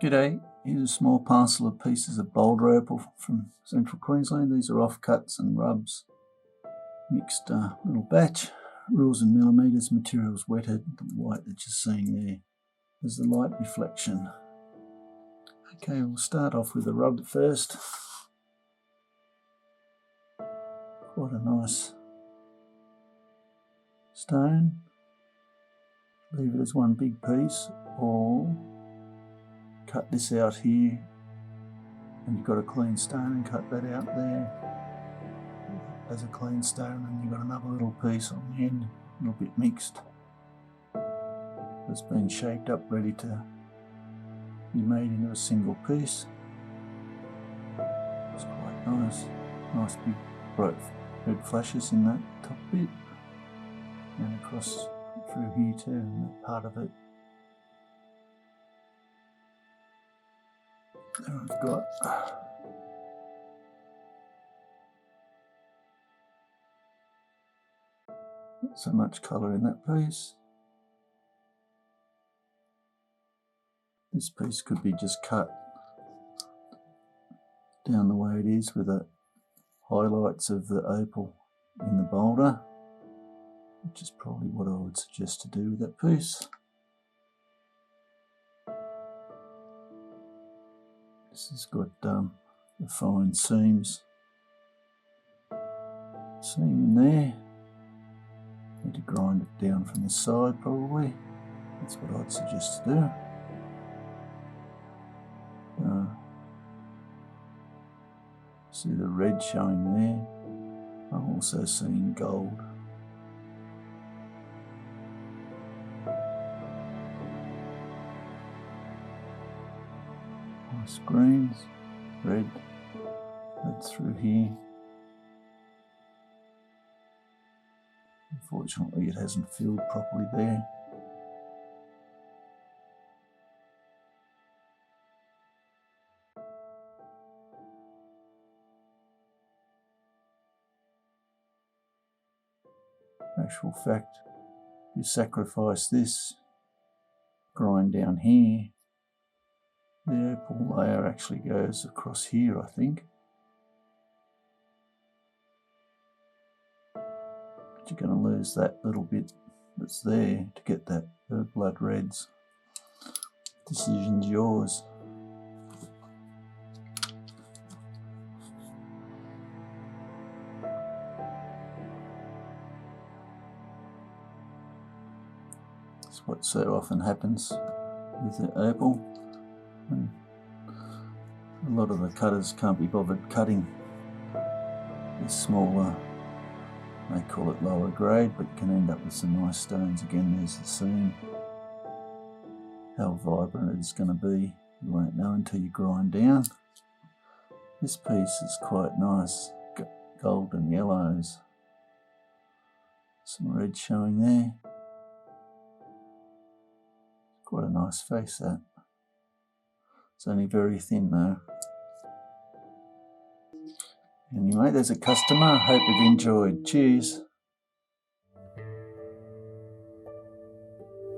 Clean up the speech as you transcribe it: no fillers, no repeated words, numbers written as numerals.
G'day, here's a small parcel of pieces of Boulder Opal from central Queensland. These are offcuts and rubs, mixed little batch, rules in millimetres, materials wetted, the white that you're seeing there. There's the light reflection. Okay, we'll start off with the rub first. Quite a nice stone. Leave it as one big piece, or cut this out here, and you've got a clean stone, and cut that out there as a clean stone, and you've got another little piece on the end, a little bit mixed. It's been shaped up, ready to be made into a single piece. It's quite nice. Nice big bright red flashes in that top bit, and across through here too, in that part of it. There I've got not so much colour in that piece. This piece could be just cut down the way it is with the highlights of the opal in the boulder, which is probably what I would suggest to do with that piece. This has got the fine seams. Seam in there. Need to grind it down from this side probably. That's what I'd suggest to do. See the red showing there. I'm also seeing gold. Nice greens, red through here. Unfortunately, it hasn't filled properly there. Actual fact, you sacrifice this, grind down here, the opal layer actually goes across here, I think. But you're going to lose that little bit that's there to get that blood reds. Decision's yours. That's what so often happens with the opal. And a lot of the cutters can't be bothered cutting this smaller, they call it lower grade, but you can end up with some nice stones. Again, there's the seam. How vibrant it's going to be, you won't know until you grind down. This piece is quite nice, gold and yellows. Some red showing there. Quite a nice face that. It's only very thin though. Anyway, there's a customer. I hope you've enjoyed. Cheers.